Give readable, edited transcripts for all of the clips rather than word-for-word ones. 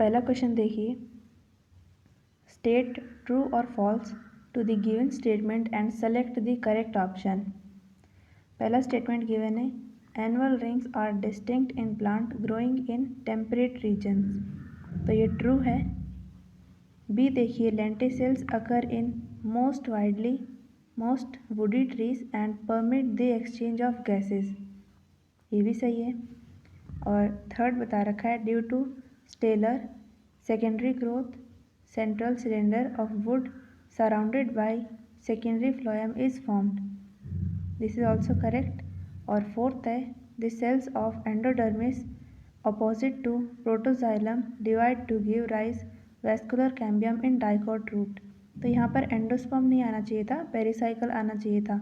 पहला क्वेश्चन देखिए, state true और false to the given statement and select the correct option. पहला statement given है, annual rings are distinct in plant growing in temperate regions, तो ये true है। B देखिए, lenticels occur in most woody trees and permit the exchange of gases, ये भी सही है। और थर्ड बता रखा है, due to stelar secondary growth central cylinder of wood surrounded by secondary phloem is formed, this is also correct. और fourth है, the cells of endodermis opposite to protoxylem divide to give rise vascular cambium in dicot root, तो यहाँ पर endosperm नहीं आना चाहिए था, pericycle आना चाहिए था,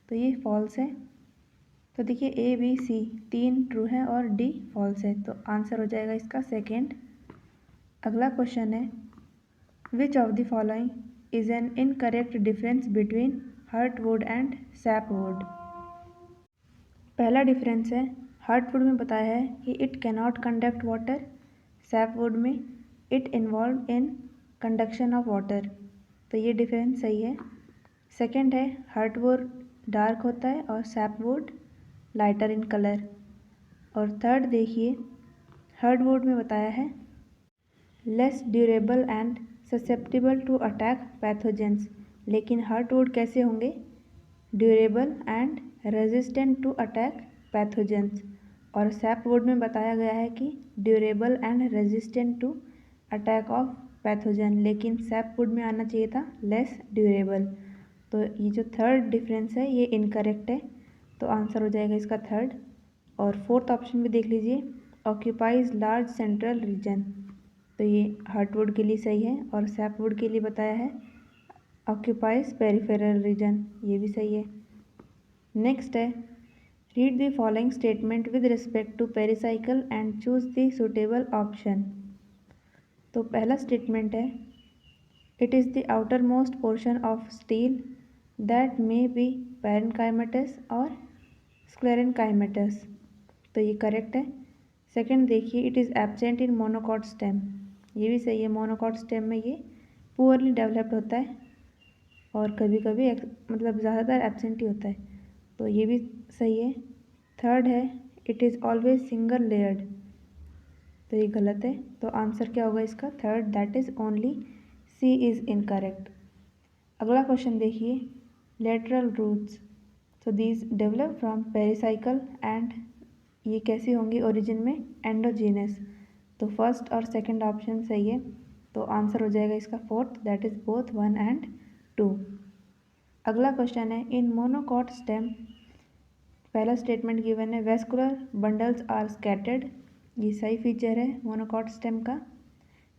तो ये फॉल्स है। तो देखिए ए बी सी तीन ट्रू है और डी फॉल्स है, तो आंसर हो जाएगा इसका सेकेंड। अगला क्वेश्चन है, which of the following is an incorrect difference between heartwood and sapwood. पहला डिफरेंस है, हार्टवुड में बताया है कि it cannot conduct water, sapwood में it involve in conduction of water, तो ये डिफरेंस सही है। सेकंड है, हार्टवुड डार्क होता है और सैपवुड लाइटर इन कलर। और थर्ड देखिए, हार्टवुड में बताया है less durable and susceptible to attack pathogens, लेकिन हार्टवुड कैसे होंगे, durable and resistant to attack pathogens. और सैपवुड में बताया गया है कि durable and resistant to attack of pathogen, लेकिन सैपवुड में आना चाहिए था लेस ड्यूरेबल, तो ये जो थर्ड डिफरेंस है ये इनकरेक्ट है, तो आंसर हो जाएगा इसका थर्ड। और फोर्थ ऑप्शन भी देख लीजिए, ऑक्यूपाइज लार्ज सेंट्रल रीजन, तो ये हार्टवुड के लिए सही है। और सैपवुड के लिए बताया है ऑक्यूपाइज पेरिफेरल रीजन, ये भी सही है। नेक्स्ट है, read the following statement with respect to pericycle and choose the suitable option. तो पहला स्टेटमेंट है, it is the outermost portion of stele that may be parenchymatous और स्क्लेरेनकाइमेटस, तो ये करेक्ट है। सेकंड देखिए, it is absent in monocot stem, ये भी सही है, मोनोकॉट स्टेम में ये पुअरली डेवलप्ड होता है और कभी कभी मतलब ज़्यादातर एब्सेंट ही होता है, तो ये भी सही है। थर्ड है, it is always single layered, तो ये गलत है, तो आंसर क्या होगा इसका third, that is only C is incorrect. अगला क्वेश्चन देखिए, लेटरल रूट्स, तो these develop from pericycle and ये कैसी होंगी ओरिजिन में, एंडोजीनस, तो फर्स्ट और सेकंड ऑप्शन सही है, तो आंसर हो जाएगा इसका fourth, that is both 1 and 2। अगला क्वेश्चन है, इन मोनोकॉट स्टेम, पहला स्टेटमेंट गिवन है, वेस्कुलर बंडल्स आर स्कैटर्ड, ये सही फीचर है मोनोकॉट स्टेम का।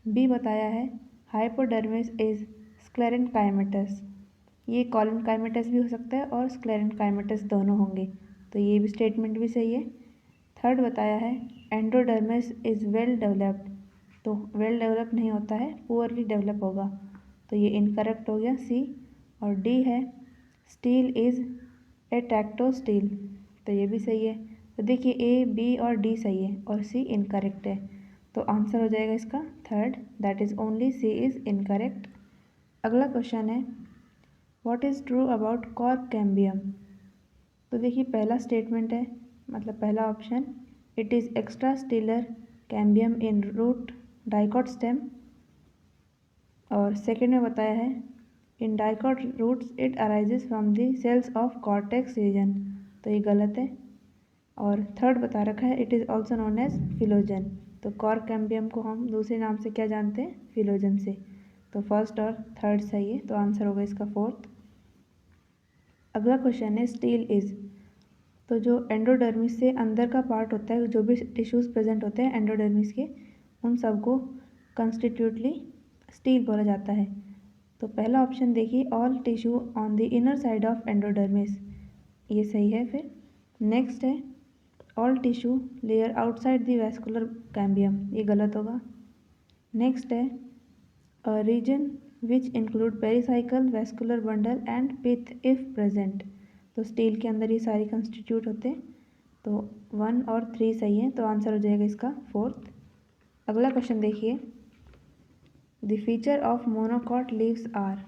बी बताया है, हाइपोडर्मिस इज स्क्लेरेनकाइमेटस, ये कॉलिनकाइमेटस भी हो सकता है और स्क्लेरेनकाइमेटस दोनों होंगे, तो ये भी स्टेटमेंट भी सही है। थर्ड बताया है, एंडोडर्मिस इज़ वेल डेवलप्ड, तो वेल डेवलप नहीं होता है, पुअरली डेवलप होगा, तो ये इनकरेक्ट हो गया सी। और डी है, स्टील इज़ ए टैक्टो स्टील, तो ये भी सही है। तो देखिए ए बी और डी सही है और सी इनकरेक्ट है, तो आंसर हो जाएगा इसका third, that is only C is incorrect. अगला क्वेश्चन है, what is true about cork cambium, तो देखिए पहला स्टेटमेंट है, मतलब पहला option, it is extra stelar cambium in root dicot stem. और सेकेंड में बताया है, in dicot roots it arises from the cells of cortex region, तो ये गलत है। और थर्ड बता रखा है, it is also known as phellogen, तो कॉर्क कैम्बियम को हम दूसरे नाम से क्या जानते हैं, फिलोजन से, तो फर्स्ट और थर्ड सही है, तो आंसर होगा इसका फोर्थ। अगला क्वेश्चन है, स्टील इज़, तो जो एंडोडर्मिस से अंदर का पार्ट होता है, जो भी टिश्यूज़ प्रेजेंट होते हैं एंडोडर्मिस के, उन सबको कंस्टिट्यूटली स्टील बोला जाता है। तो पहला ऑप्शन देखिए, all tissue on the inner side of endodermis, ये सही है। फिर नेक्स्ट है, all tissue layer outside the vascular cambium, ये गलत होगा। नेक्स्ट है, a region which include pericycle vascular bundle and pith if present, तो स्टील के अंदर ये सारी कंस्टिट्यूट होते हैं, तो 1 और 3 सही है, तो आंसर हो जाएगा इसका फोर्थ। अगला क्वेश्चन देखिए, the feature of monocot leaves are.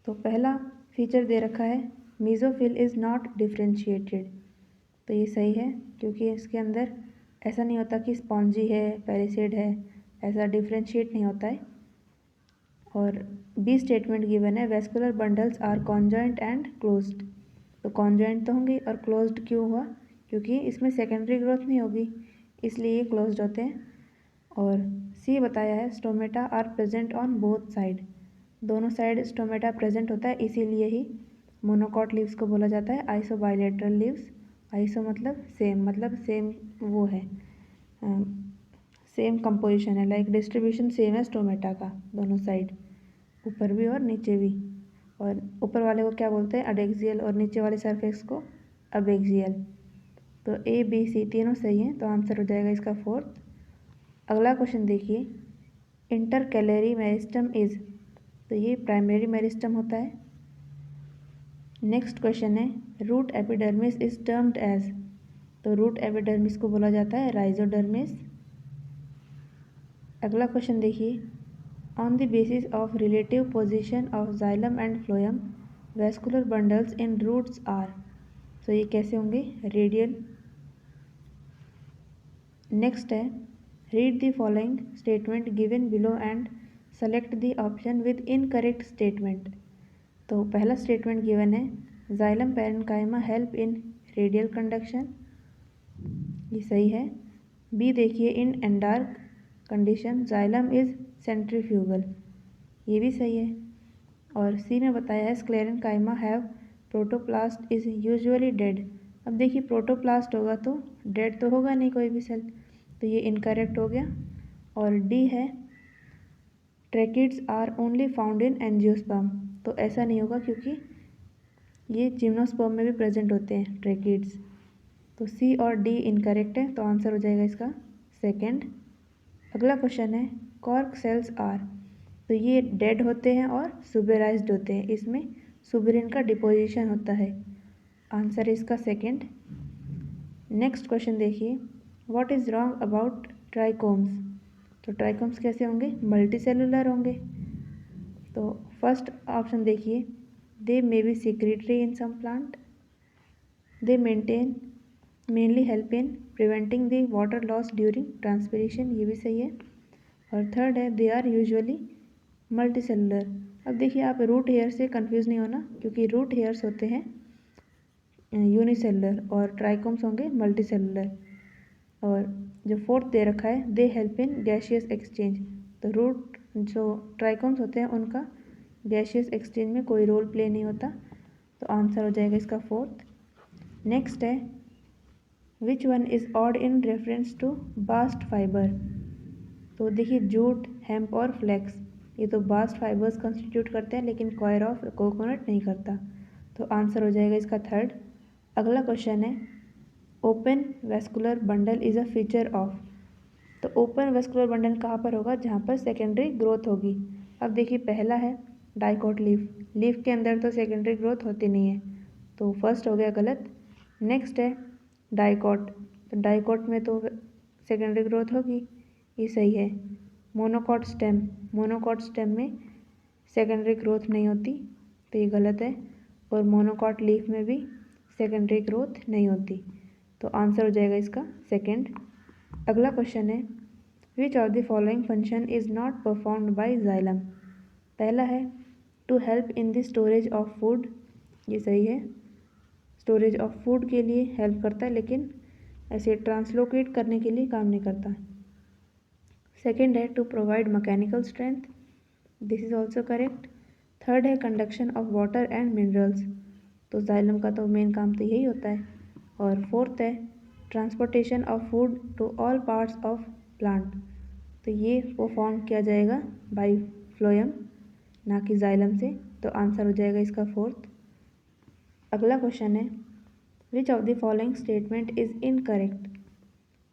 तो पहला फीचर दे रखा है मीजोफिल इज़ नॉट डिफ्रेंशिएटेड। तो ये सही है क्योंकि इसके अंदर ऐसा नहीं होता कि स्पॉन्जी है पैलिसेड है, ऐसा डिफ्रेंशिएट नहीं होता है। और बी स्टेटमेंट गिवन है vascular bundles are conjoint and closed. तो कॉन्जॉइंट तो होंगे और क्लोज्ड क्यों हुआ, क्योंकि इसमें सेकेंडरी ग्रोथ नहीं होगी इसलिए ये क्लोज्ड होते हैं। और सी बताया है stomata are present on both side. दोनों साइड स्टोमेटा प्रेजेंट होता है इसीलिए ही मोनोकॉट लीव्स को बोला जाता है आइसो बाइलेटरल लीव्स। आइसो मतलब सेम वो है, सेम कंपोजिशन है, लाइक डिस्ट्रीब्यूशन सेम है स्टोमेटा का दोनों साइड, ऊपर भी और नीचे भी। और ऊपर वाले को क्या बोलते हैं अडेक्सियल और नीचे वाले सरफेस को अबेक्सियल। तो ए बी सी तीनों सही हैं तो आंसर हो जाएगा इसका 4th। अगला क्वेश्चन देखिए इंटरकैलरी मेरिस्टम इज। तो ये प्राइमरी मेरिस्टम होता है। नेक्स्ट क्वेश्चन है root epidermis is termed as. तो रूट एपिडर्मिस को बोला जाता है राइजोडर्मिस। अगला क्वेश्चन देखिए on the basis of relative position of xylem and phloem vascular bundles in roots are. तो ये कैसे होंगे रेडियल। नेक्स्ट है read the following statement given below and select the option with incorrect statement. तो पहला statement given है xylem parenchyma help in radial conduction, ये सही है। बी देखिए in endarch condition xylem is centrifugal, ये भी सही है। और सी में बताया है sclerenchyma have protoplast is usually dead. अब देखिए प्रोटोप्लास्ट होगा तो डेड तो होगा नहीं कोई भी सेल, तो ये इनकरेक्ट हो गया। और डी है tracheids are only found in angiosperm. तो ऐसा नहीं होगा क्योंकि ये जिम्नोस्पर्म में भी प्रेजेंट होते हैं ट्रैकिड्स। तो सी और डी इनकरेक्ट है तो आंसर हो जाएगा इसका 2nd। अगला क्वेश्चन है कॉर्क सेल्स आर। तो ये डेड होते हैं और सुबेराइज्ड होते हैं, इसमें सुबेरिन का डिपोजिशन होता है, आंसर इसका 2nd। नेक्स्ट क्वेश्चन देखिए what is wrong about trichomes. तो ट्राइकोम्स कैसे होंगे मल्टी सेलुलर होंगे। तो फर्स्ट ऑप्शन देखिए they may be secretory in some plant, they mainly help in preventing the water loss during transpiration, ये भी सही है। और थर्ड है they are usually multicellular. अब देखिए आप रूट हेयर से कंफ्यूज नहीं होना क्योंकि रूट हेयर्स होते हैं यूनिसेलुलर और ट्राइकोम्स होंगे मल्टी सेलुलर। और जो फोर्थ दे रखा है they help in gaseous exchange. तो रूट जो ट्राइकोम्स होते हैं उनका गैशियस एक्सचेंज में कोई रोल प्ले नहीं होता, तो आंसर हो जाएगा इसका 4th। नेक्स्ट है which one is odd in reference to bast fibre. तो देखिए जूट हेम्प और फ्लेक्स ये तो बास्ट फाइबर्स कंस्टिट्यूट करते हैं लेकिन कॉयर ऑफ कोकोनट नहीं करता, तो आंसर हो जाएगा इसका 3rd। अगला क्वेश्चन है open vascular bundle is a feature of. तो ओपन वेस्कुलर बंडल कहाँ पर होगा जहाँ पर सेकेंडरी ग्रोथ होगी। अब देखिए पहला है डाइकोट लीफ के अंदर तो सेकेंडरी ग्रोथ होती नहीं है, तो फर्स्ट हो गया गलत। नेक्स्ट है डाइकोट, तो डाइकोट में तो सेकेंडरी ग्रोथ होगी, ये सही है। मोनोकॉट स्टेम में सेकेंडरी ग्रोथ नहीं होती, तो ये गलत है। और मोनोकॉट लीफ में भी सेकेंडरी ग्रोथ नहीं होती, तो आंसर हो जाएगा इसका 2nd। अगला क्वेश्चन है which of the following function is not performed by xylem. पहला है to help in the storage of food, ये सही है, स्टोरेज ऑफ फूड के लिए हेल्प करता है लेकिन ऐसे ट्रांसलोकेट करने के लिए काम नहीं करता। सेकेंड है to provide mechanical strength, this is also correct. Third है conduction of water and minerals, तो जाइलम का तो मेन काम तो यही होता है। और फोर्थ है transportation of food to all parts of plant, तो ये परफॉर्म किया जाएगा बाय फ्लोएम ना कि जाइलम से, तो आंसर हो जाएगा इसका 4th। अगला क्वेश्चन है which of the following statement is incorrect.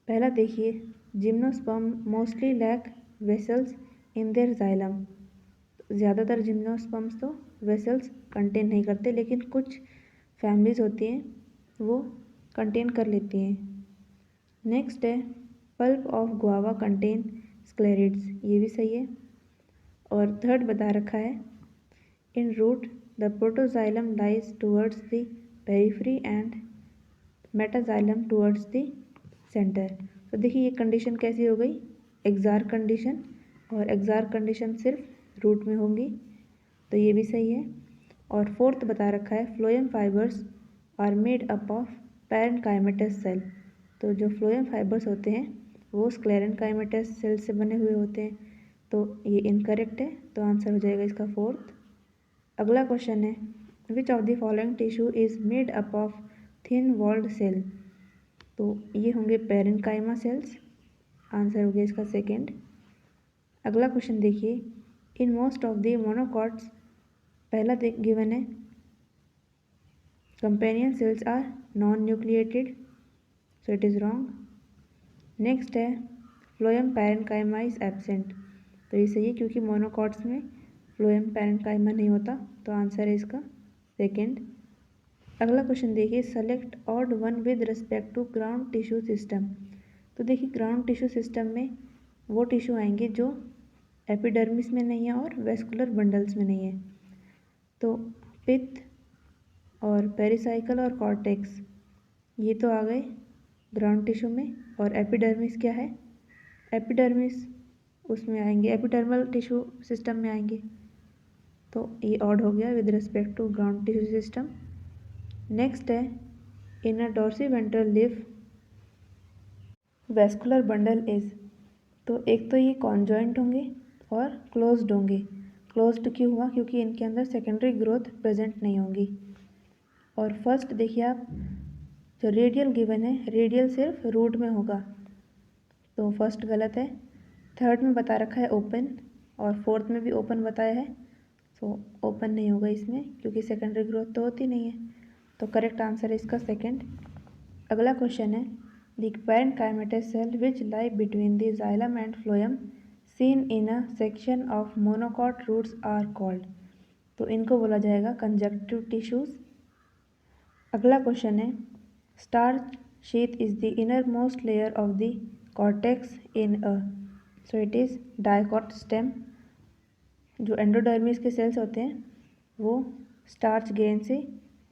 पहला देखिए gymnosperm mostly lack vessels in their xylem, ज़्यादातर जिम्नोस्पर्म्स तो वेसल्स कंटेन नहीं करते लेकिन कुछ फैमिलीज होती हैं वो कंटेन कर लेती हैं। नेक्स्ट है pulp of guava contain sclereids, ये भी सही है। और थर्ड बता रखा है in root the protoxylem lies towards the periphery and metaxylem towards the centre. तो देखिए ये कंडीशन कैसी हो गई, एक्सार कंडीशन, और एक्सार कंडीशन सिर्फ रूट में होंगी, तो ये भी सही है। और फोर्थ बता रखा है phloem fibres are made up of parenchymatous cell. तो जो फ्लोएम फाइबर्स होते हैं वो स्क्लेरेन्काइमेटस सेल से बने हुए होते हैं, तो ये इनकरेक्ट है, तो आंसर हो जाएगा इसका फोर्थ। अगला क्वेश्चन है which of the following tissue is made up of thin walled cell. तो ये होंगे पैरेन्काइमा सेल्स, आंसर हो गया इसका सेकेंड। अगला क्वेश्चन देखिए in most of the monocots, पहला गिवन है companion cells are non nucleated, so it is wrong. Next है फ्लोएम पैरेन्काइमा इज एब्सेंट, तो ये सही है क्योंकि मोनोकॉट्स में फ्लोएम पैरेन्काइमा नहीं होता, तो आंसर है इसका सेकेंड। अगला क्वेश्चन देखिए select odd one with respect to ground tissue system. तो देखिए ग्राउंड टिश्यू सिस्टम में वो टिश्यू आएंगे जो एपिडर्मिस में नहीं है और वेस्कुलर बंडल्स में नहीं है। तो पित्त और पेरिसाइकल और कॉर्टेक्स ये तो आ गए ग्राउंड टिश्यू में, और एपिडर्मिस क्या है, एपिडर्मिस उसमें आएंगे, एपिडर्मल टिश्यू सिस्टम में आएंगे, तो ये ऑड हो गया with respect to ground tissue system. Next है inner dorsiventral leaf vascular bundle is. तो एक तो ये कॉन्जॉइंट होंगे और क्लोज्ड होंगे। क्लोज्ड क्यों हुआ, क्योंकि इनके अंदर सेकेंडरी ग्रोथ प्रेजेंट नहीं होंगी। और फर्स्ट देखिए आप जो रेडियल गिवन है, रेडियल सिर्फ रूट में होगा, तो फर्स्ट गलत है। थर्ड में बता रखा है ओपन, और फोर्थ में भी ओपन बताया है, तो ओपन नहीं होगा इसमें क्योंकि सेकेंडरी ग्रोथ तो होती नहीं है, तो करेक्ट आंसर है इसका सेकेंड। अगला क्वेश्चन है the parenchymatous cell which lie between the xylem and phloem seen in a section of monocot roots are called. तो इनको बोला जाएगा कंजक्टिव टिश्यूज। अगला क्वेश्चन है starch sheath is the inner most layer of the cortex in a, so it is dicot stem. जो endodermis के cells होते हैं वो स्टार्च ग्रेन से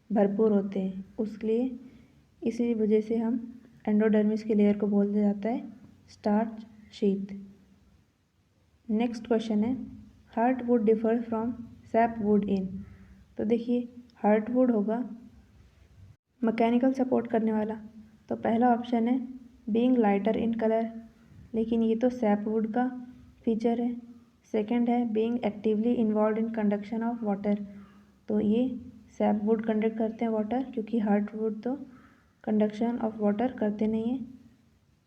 भरपूर होते हैं, उसके लिए इसी वजह से हम एंडोडर्मिस के लेयर को बोल दिया जाता है स्टार्च शीथ। नेक्स्ट क्वेश्चन है heartwood differ from sapwood in. तो देखिए हार्ट वुड होगा मैकेनिकल सपोर्ट करने वाला, तो पहला ऑप्शन है बीइंग लाइटर इन कलर, लेकिन ये तो सैप वुड का फीचर है। सेकंड है being actively involve in conduction of water, तो ये सैप वुड कंडक्ट करते हैं वाटर, क्योंकि हार्ट वुड तो कंडक्शन ऑफ वाटर करते नहीं हैं।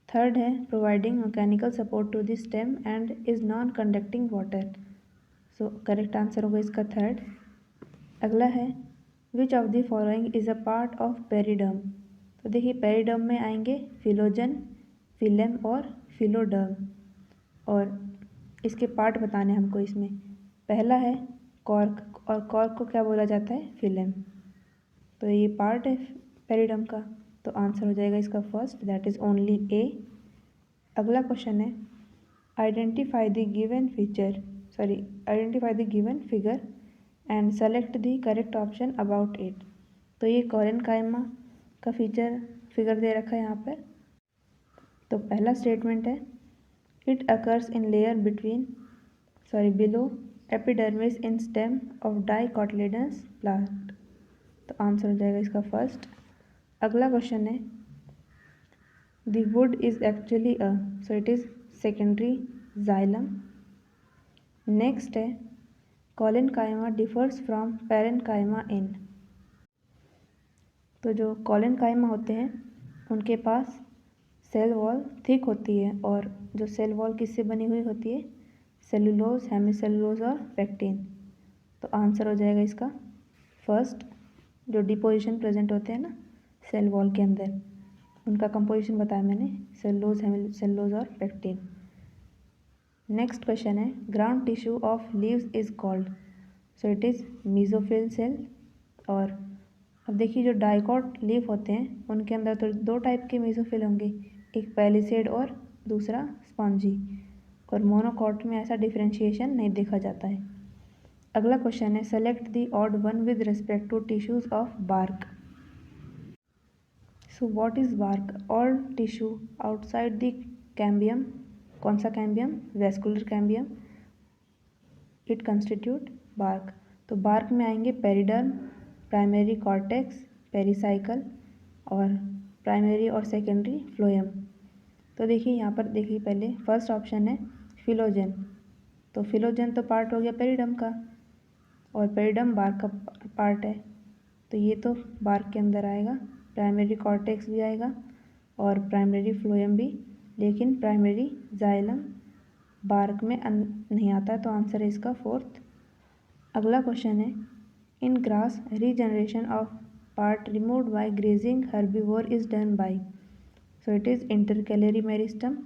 थर्ड है providing mechanical support to the stem and is non conducting water, so correct answer होगा इसका थर्ड। अगला है which of the following is a part of periderm. तो देखिए पेरिडर्म में आएंगे फिलोजन, फिलेम और फिलोडर्म, और इसके पार्ट बताने हमको इसमें। पहला है कॉर्क, और कॉर्क को क्या बोला जाता है, फिलेम, तो ये पार्ट है पेरिडर्म का, तो आंसर हो जाएगा इसका फर्स्ट, दैट इज़ ओनली ए। अगला क्वेश्चन है identify the given feature, identify the given figure and select the correct option about it. तो ये कोलेनकाइमा का फिगर दे रखा है यहाँ पर। तो पहला स्टेटमेंट है it occurs in layer below epidermis in stem of dicotyledonous plant, तो आंसर हो जाएगा इसका फर्स्ट। अगला क्वेश्चन है the wood is actually a, so it is secondary xylem. Next है collenchyma differs from parenchyma in. तो जो कोलेनकाइमा होते हैं उनके पास सेल वॉल थिक होती है, और जो सेल वॉल किससे बनी हुई होती है, सेलुलोज, हेमिसेलुलोज और पेक्टिन, तो आंसर हो जाएगा इसका फर्स्ट। जो डिपोजिशन प्रेजेंट होते हैं ना सेल वॉल के अंदर, उनका कंपोजिशन बताया मैंने, सेलुलोज, हेमिसेलुलोज और पेक्टिन। नेक्स्ट क्वेश्चन है ground tissue of leaves is called, so it is mesophyll cell. और अब देखिए जो डाइकॉट लीफ होते हैं उनके अंदर तो दो टाइप के मीजोफिल होंगे, एक पैलिसेड और दूसरा स्पॉन्जी। और मोनोकॉट में ऐसा डिफरेंशिएशन नहीं देखा जाता है। अगला क्वेश्चन है select the odd one with respect to tissues of bark. So what is bark? All tissue outside the cambium. कौन सा cambium? Vascular cambium. It constitute bark. तो बार्क में आएंगे पेरिडर्म, प्राइमरी कॉर्टेक्स, पेरिसाइकल और primary और secondary phloem. तो देखिए यहाँ पर देखिए पहले फर्स्ट ऑप्शन है फिलोजेन। तो फिलोजेन तो पार्ट हो गया पेरिडर्म का और पेरिडर्म बार्क का पार्ट है, तो ये तो बार्क के अंदर आएगा। प्राइमरी कॉर्टेक्स भी आएगा और प्राइमरी फ्लोएम भी, लेकिन प्राइमरी जाइलम बार्क में नहीं आता है, तो आंसर है इसका फोर्थ। अगला क्वेश्चन है in grass regeneration of part removed by grazing herbivore is done by. So it is intercalary meristem.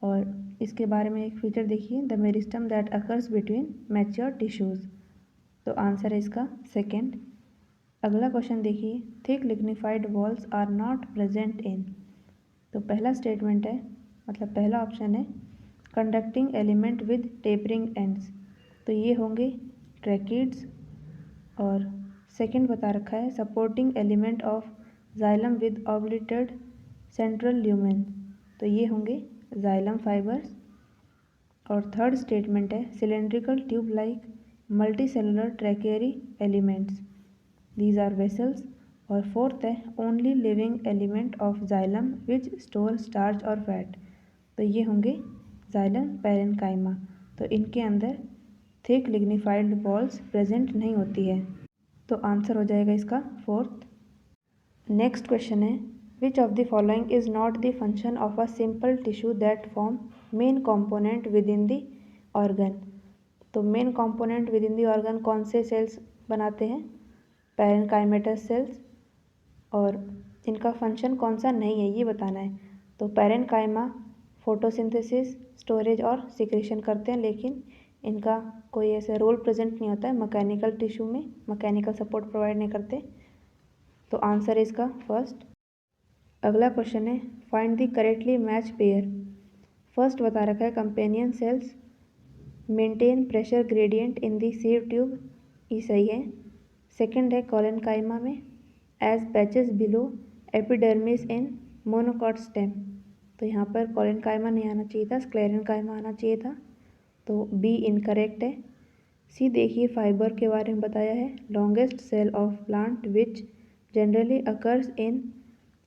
और इसके बारे में एक फीचर देखिए, the meristem that occurs between mature tissues. तो आंसर है इसका सेकेंड। अगला क्वेश्चन देखिए thick lignified walls are not present in. तो पहला स्टेटमेंट है, मतलब पहला ऑप्शन है conducting element with tapering ends. तो ये होंगे ट्रैकिड्स। और सेकंड बता रखा है supporting element of xylem with obliterated central lumen. तो ये होंगे जाइलम फाइबर्स। और थर्ड स्टेटमेंट है cylindrical tube like multicellular tracheary elements, these are vessels. और फोर्थ है only living element of xylem which store starch और fat. तो ये होंगे जाइलम पैरेन्काइमा। तो इनके अंदर थिक लिग्निफाइड वॉल्स प्रेजेंट नहीं होती है, तो आंसर हो जाएगा इसका फोर्थ। नेक्स्ट क्वेश्चन है which of the following is not the function of a simple tissue that form main component within the organ. तो main component within the organ कौन से सेल्स बनाते हैं? Parenchymatous cells. और इनका function कौन सा नहीं है ये बताना है। तो पैरेन्काइमा फोटोसिंथेसिस, स्टोरेज और सिक्रेशन करते हैं, लेकिन इनका कोई ऐसे रोल प्रेजेंट नहीं होता है मैकेनिकल टिश्यू में, मैकेनिकल सपोर्ट प्रोवाइड नहीं करते। तो आंसर है इसका फर्स्ट। अगला क्वेश्चन है find the correctly match pair. First बता रखा है companion cells maintain pressure gradient in the sieve tube, ये सही है। सेकंड है कोलेनकाइमा में as patches below epidermis in monocot stem. तो यहाँ पर कोलेनकाइमा नहीं आना चाहिए था, स्क्लेरेनकाइमा आना चाहिए था, तो बी इनकरेक्ट है। सी देखिए फाइबर के बारे में बताया है longest cell of plant which generally occurs in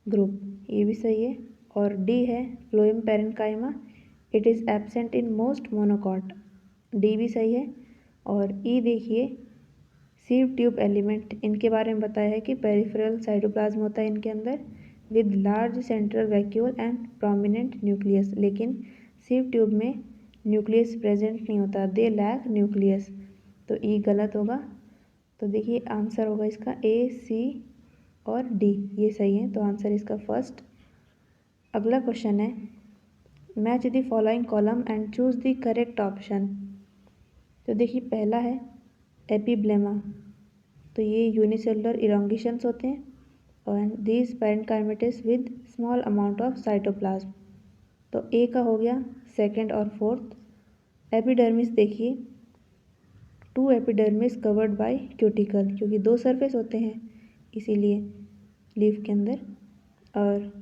group, ये भी सही है। और डी है phloem parenchyma, it is absent in most monocot, D भी सही है। और ई देखिए सीव ट्यूब एलिमेंट, इनके बारे में बताया है कि पेरिफेरल साइटोप्लाज्म होता है इनके अंदर with large central vacuole and prominent nucleus, लेकिन सीव ट्यूब में न्यूक्लियस प्रेजेंट नहीं होता, दे लैक न्यूक्लियस, तो ई गलत होगा। तो देखिए आंसर होगा इसका ए, सी और डी, ये सही है, तो आंसर इसका फर्स्ट। अगला क्वेश्चन है match the following column and choose the correct option. तो देखिए पहला है एपिब्लेमा, तो ये यूनिसेलुलर इरोंगेशंस होते हैं और these parenchymatous with small amount of cytoplasm. तो ए का हो गया सेकंड और फोर्थ। एपिडर्मिस देखिए two epidermis covered by cuticle, क्योंकि दो सरफेस होते हैं इसीलिए लीफ के अंदर। और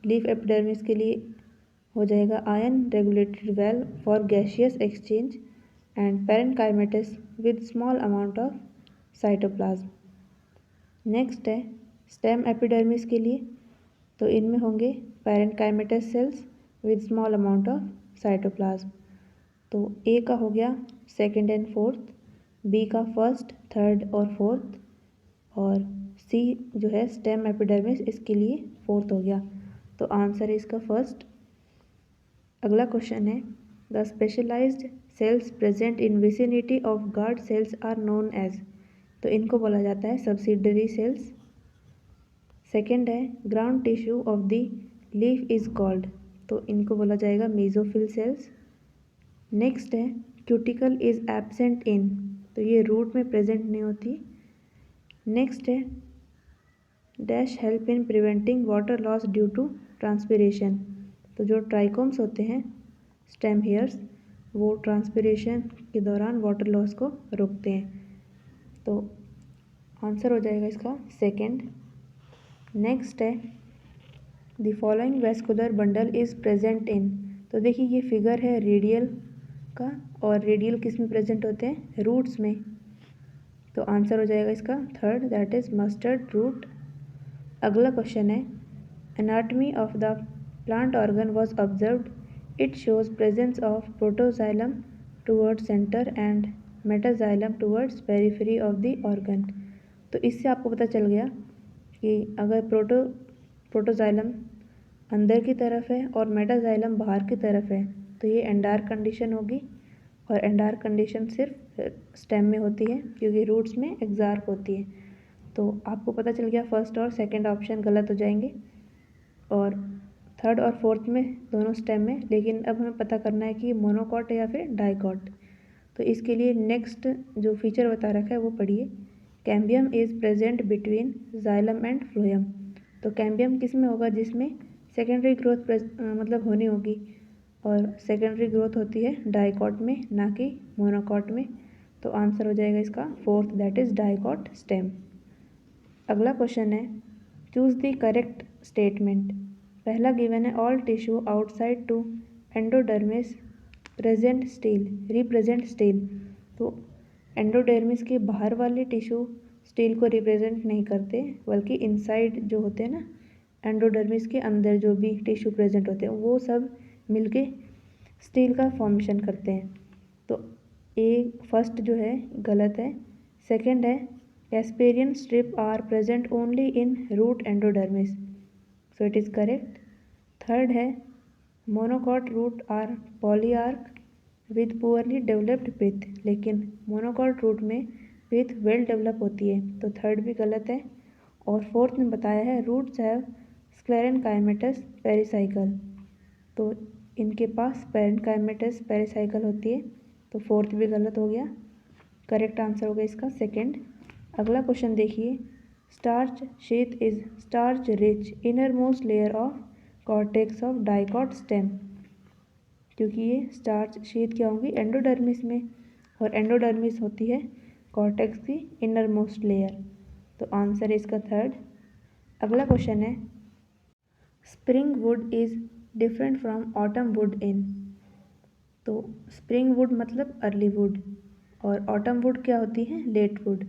लीफ एपिडर्मिस के लिए हो जाएगा ion regulated well for gaseous exchange and parenchymatous with small amount of cytoplasm. Next है स्टेम एपिडर्मिस के लिए, तो इनमें होंगे parenchymatous sales with small amount of cytoplasm. तो ए का हो गया सेकंड एंड फोर्थ, बी का फर्स्ट, थर्ड और फोर्थ, और सी जो है स्टेम एपिडर्मिस इसके लिए फोर्थ हो गया, तो आंसर है इसका फर्स्ट। अगला क्वेश्चन है the specialised cells present in vicinity of guard cells are known as. तो इनको बोला जाता है सब्सिडरी सेल्स। सेकेंड है ground tissue of the leaf is called, तो इनको बोला जाएगा मेसोफिल सेल्स। नेक्स्ट है क्यूटिकल इज एब्सेंट इन, तो ये रूट में प्रेजेंट नहीं होती। नेक्स्ट है dash help in preventing water loss due to transpiration, तो जो ट्राइकोम्स होते हैं स्टेम हेयर्स वो ट्रांसपिरेशन के दौरान वाटर लॉस को रोकते हैं। तो आंसर हो जाएगा इसका सेकंड। नेक्स्ट है the following vascular bundle is present in. तो देखिए ये फिगर है रेडियल का, और रेडियल किस में प्रेजेंट होते हैं, रूट्स में। तो आंसर हो जाएगा इसका third, that is mustard root. अगला क्वेश्चन है anatomy of the plant organ was observed, it shows presence of protoxylem towards centre and metaxylem towards periphery of the organ. तो इससे आपको पता चल गया कि अगर प्रोटोजाइलम अंदर की तरफ है और मेटाजाइलम बाहर की तरफ है तो ये एंडार्क कंडीशन होगी, और एंडार्क कंडीशन सिर्फ स्टेम में होती है क्योंकि रूट्स में एक्सार्क होती है। तो आपको पता चल गया फर्स्ट और सेकंड ऑप्शन गलत हो जाएंगे, और थर्ड और फोर्थ में दोनों स्टेम में। लेकिन अब हमें पता करना है कि मोनोकॉट है या फिर डाइकॉट। तो इसके लिए नेक्स्ट जो फीचर बता रखा है वो पढ़िए। Cambium is present between xylem and phloem. तो कैम्बियम किस में होगा, जिसमें सेकेंडरी ग्रोथ मतलब होनी होगी, और सेकेंडरी ग्रोथ होती है डाइकॉट में, ना कि मोनोकॉट में। तो आंसर हो जाएगा इसका fourth, that is dicot stem. अगला क्वेश्चन है चूज़ द करेक्ट स्टेटमेंट। पहला गिवन है all tissue outside to endodermis present stele represent stele. तो एंडोडर्मिस के बाहर वाले टिश्यू स्टील को रिप्रेजेंट नहीं करते, बल्कि इनसाइड जो होते हैं ना, एंडोडर्मिस के अंदर जो भी टिश्यू प्रेजेंट होते हैं वो सब मिलके स्टील का फॉर्मेशन करते हैं। तो ए फर्स्ट जो है गलत है। सेकंड है Casparian strip are present only in root endodermis, so it is correct. Third है monocot root are polyarch with poorly developed pith, लेकिन मोनोकॉट रूट में पिथ वेल डेवलप होती है, तो थर्ड भी गलत है। और फोर्थ में बताया है रूट्स हैव स्क्लेरेनकाइमेटस पेरिसाइकल, तो इनके पास पेरेन्काइमेटस पेरिसाइकल होती है, तो फोर्थ भी गलत हो गया। करेक्ट आंसर होगा इसका सेकंड। अगला क्वेश्चन देखिए starch sheath is starch rich inner most layer of cortex of dicot stem, क्योंकि ये स्टार्च शीथ क्या होंगी एंडोडर्मिस में, और एंडोडर्मिस होती है कॉर्टेक्स की इनर मोस्ट लेयर। तो आंसर है इसका थर्ड। अगला क्वेश्चन है spring wood is different from autumn wood in. तो स्प्रिंग वुड मतलब अर्ली वुड, और ऑटम वुड क्या होती है लेट वुड।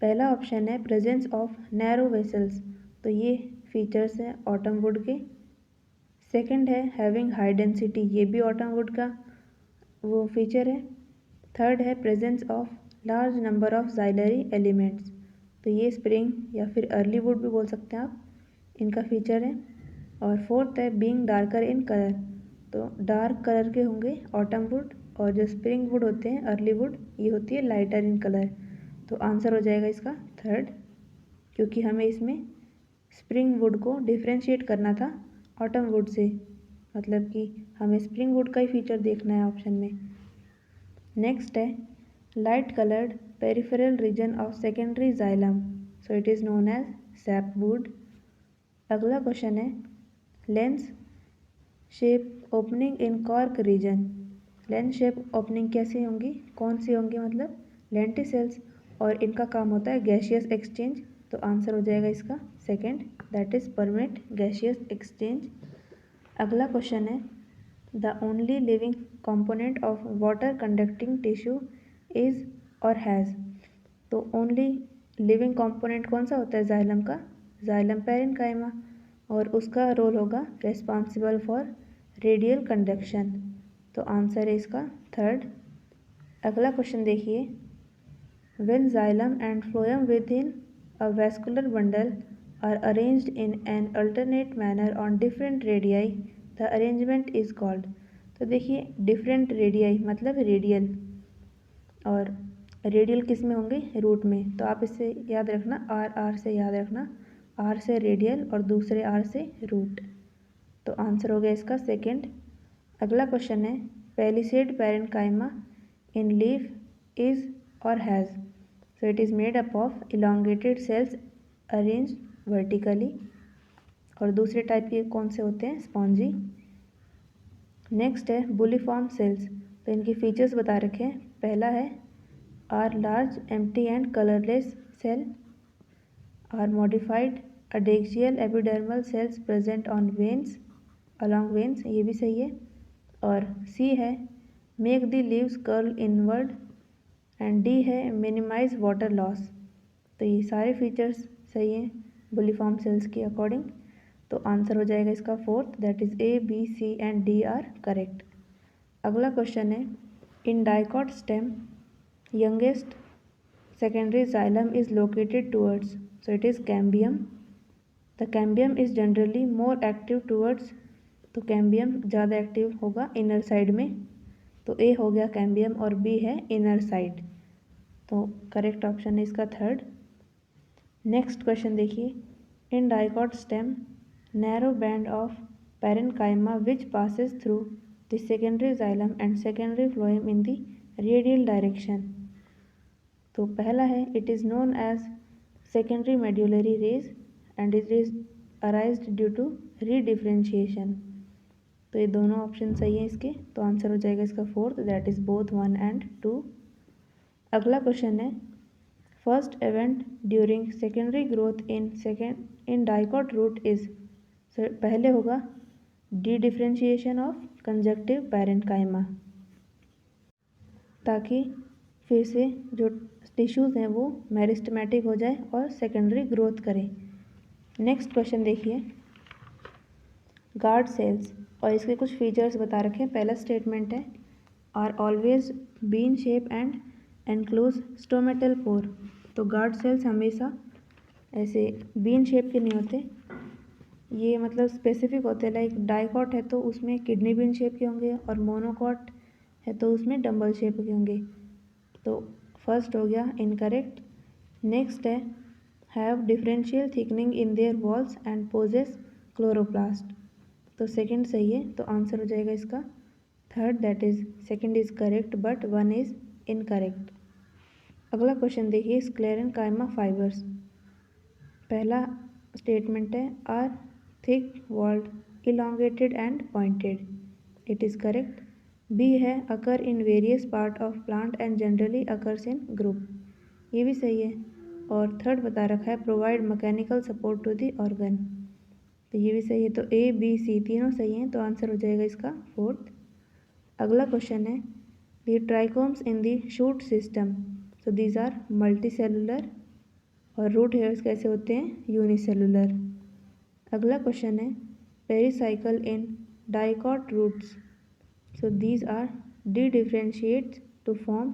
पहला ऑप्शन है प्रेजेंस ऑफ नैरो वेसल्स, तो ये फीचर्स हैं ऑटम वुड के। सेकंड है हैविंग हाई डेंसिटी, ये भी ऑटम वुड का वो फीचर है। थर्ड है presence of large number of xylary elements, तो ये स्प्रिंग या फिर अर्ली वुड भी बोल सकते हैं आप, इनका फीचर है। और फोर्थ है बीइंग डार्कर इन कलर, तो डार्क कलर के होंगे ऑटम वुड, और जो स्प्रिंग वुड होते हैं अर्ली वुड ये होती है लाइटर इन कलर। तो आंसर हो जाएगा इसका थर्ड, क्योंकि हमें इसमें स्प्रिंग वुड को डिफ्रेंशिएट करना था ऑटम वुड से, मतलब कि हमें स्प्रिंग वुड का ही फीचर देखना है ऑप्शन में। नेक्स्ट है light coloured peripheral region of secondary xylem, so it is known as sapwood. अगला क्वेश्चन है lens shape opening in cork region. Lens shape opening कैसी होंगी, कौन सी होंगी, मतलब लेंटिसेल्स, और इनका काम होता है गैसियस एक्सचेंज। तो आंसर हो जाएगा इसका second, that is permit gaseous exchange. अगला क्वेश्चन है the only living component of water conducting tissue is और हैज़। तो ओनली लिविंग कंपोनेंट कौन सा होता है जाइलम का, जाइलम पेरेन्काइमा, और उसका रोल होगा रिस्पॉन्सिबल फॉर रेडियल कंडक्शन। तो आंसर है इसका थर्ड। अगला क्वेश्चन देखिए when xylem and phloem within a vascular bundle are arranged in an alternate manner on different radii the arrangement is called. तो देखिए डिफरेंट रेडियाई मतलब radial, और radial किस में होंगे रूट में, तो आप इससे याद रखना आर से याद रखना, आर से रेडियल और दूसरे आर से रूट। तो आंसर हो गया इसका सेकंड। अगला क्वेश्चन है palisade parenchyma in leaf is और has, so it is made up of elongated cells arrange vertically, और दूसरे टाइप के कौन से होते हैं स्पॉन्जी। नेक्स्ट है बुलिफॉर्म सेल्स, तो इनके फीचर्स बता रखे हैं। पहला है are large empty and colourless cell, are modified adaxial epidermal cells present on veins along veins, ये भी सही है। और सी है make the leaves curl inward, and D है मिनिमाइज वाटर लॉस। तो ये सारे फीचर्स सही हैं बुलिफॉर्म सेल्स के अकॉर्डिंग। तो आंसर हो जाएगा इसका fourth, that is A B C and D are correct. अगला क्वेश्चन है in dicot stem youngest secondary xylem is located towards, so it is cambium. The cambium is generally more active towards, तो cambium ज़्यादा active होगा inner side में, तो A हो गया cambium और बी है इनर साइड, तो करेक्ट ऑप्शन है इसका थर्ड। नेक्स्ट क्वेश्चन देखिए in dicot stem narrow band of parenchyma which passes through the secondary xylem and secondary phloem in the radial direction. तो पहला है it is known as secondary medullary rays and it is arised due to redifferentiation. तो ये दोनों option सही है इसके, तो आंसर हो जाएगा इसका fourth, that is both 1 and 2। अगला क्वेश्चन है first event during secondary growth in dicot root is, पहले होगा dedifferentiation of conjunctive parenchyma, ताकि फिर से जो टिश्यूज़ हैं वो मेरिस्टेमेटिक हो जाए और सेकेंडरी ग्रोथ करें। नेक्स्ट क्वेश्चन देखिए गार्ड सेल्स, और इसके कुछ फीचर्स बता रखे हैं। पहला स्टेटमेंट है are always bean shape and enclose stomatal pore. तो गार्ड सेल्स हमेशा ऐसे बीन शेप के नहीं होते, ये मतलब स्पेसिफिक होते हैं। लाइक डाइकॉट है तो उसमें किडनी बीन शेप के होंगे और मोनोकॉट है तो उसमें डम्बल शेप के होंगे, तो फर्स्ट हो गया इनकरेक्ट। नेक्स्ट है have differential thickening in their walls and possess chloroplast. तो सेकंड सही है, तो आंसर हो जाएगा इसका third, that is second is correct but 1 is incorrect. अगला क्वेश्चन देखिए स्क्लेरेन्काइमा फाइबर्स, पहला स्टेटमेंट है are thick walled elongated and pointed, it is correct. B है occur in various part of plant and generally occurs in group, ये भी सही है। और थर्ड बता रखा है provide mechanical support to the organ, तो ये भी सही है। तो ए बी सी तीनों सही हैं, तो आंसर हो जाएगा इसका फोर्थ। अगला क्वेश्चन है the trichomes in the shoot system, so these are multicellular, और रूट हेयर्स कैसे होते हैं यूनिसेलुलर। अगला क्वेश्चन है pericycle in dicot roots, so these are de-differentiates to form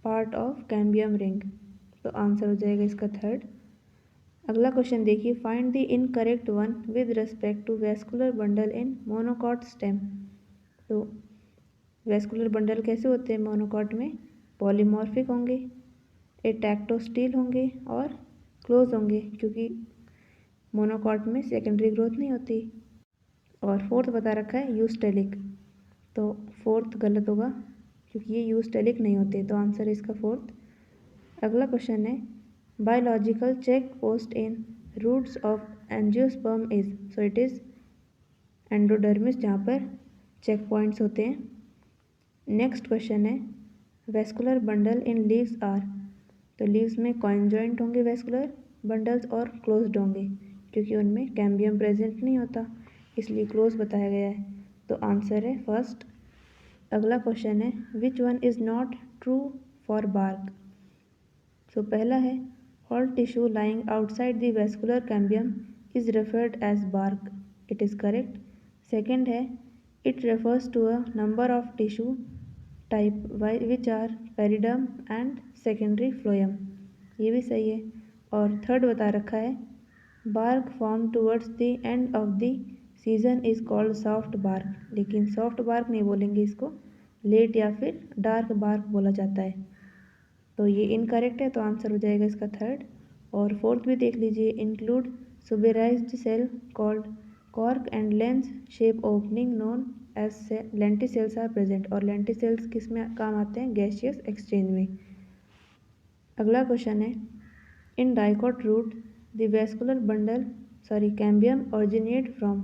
part of cambium ring, तो answer हो जाएगा इसका थर्ड। अगला क्वेश्चन देखिए find the incorrect one with respect to vascular bundle in monocot stem. तो vascular bundle कैसे होते हैं मोनोकॉट में, पॉलीमॉर्फिक होंगे, एटैक्टोस्टील होंगे और क्लोज होंगे, क्योंकि मोनोकॉट में सेकेंडरी ग्रोथ नहीं होती। और फोर्थ बता रखा है यूस्टेलिक, तो फोर्थ गलत होगा क्योंकि ये यूस्टेलिक नहीं होते, तो आंसर है इसका फोर्थ। अगला क्वेश्चन है biological check post in roots of angiosperm is, so it is endodermis, जहाँ पर चेक पॉइंट्स होते हैं। नेक्स्ट क्वेश्चन है vascular bundle in leaves are, तो लीव्स में कॉन्जॉइंट होंगे वेस्कुलर बंडल्स और क्लोज्ड होंगे, क्योंकि उनमें कैम्बियम प्रेजेंट नहीं होता इसलिए क्लोज बताया गया है, तो आंसर है फर्स्ट। अगला क्वेश्चन है which one is not true for bark, so पहला है all tissue lying outside the vascular cambium is referred as bark, it is correct. Second है it refers to a number of tissue type which are periderm and secondary phloem, ये भी सही है। और third बता रखा है bark form towards the end of the season is called soft bark, लेकिन सॉफ्ट बार्क नहीं बोलेंगे इसको, लेट या फिर डार्क बार्क बोला जाता है, तो ये इनकरेक्ट है, तो आंसर हो जाएगा इसका थर्ड। और फोर्थ भी देख लीजिए include suberized cell called cork and lens shape opening known as lenticels are present, और लेंटिसेल्स किस में काम आते हैं गैसियस एक्सचेंज में। अगला क्वेश्चन है in dicot root the vascular bundle cambium originate from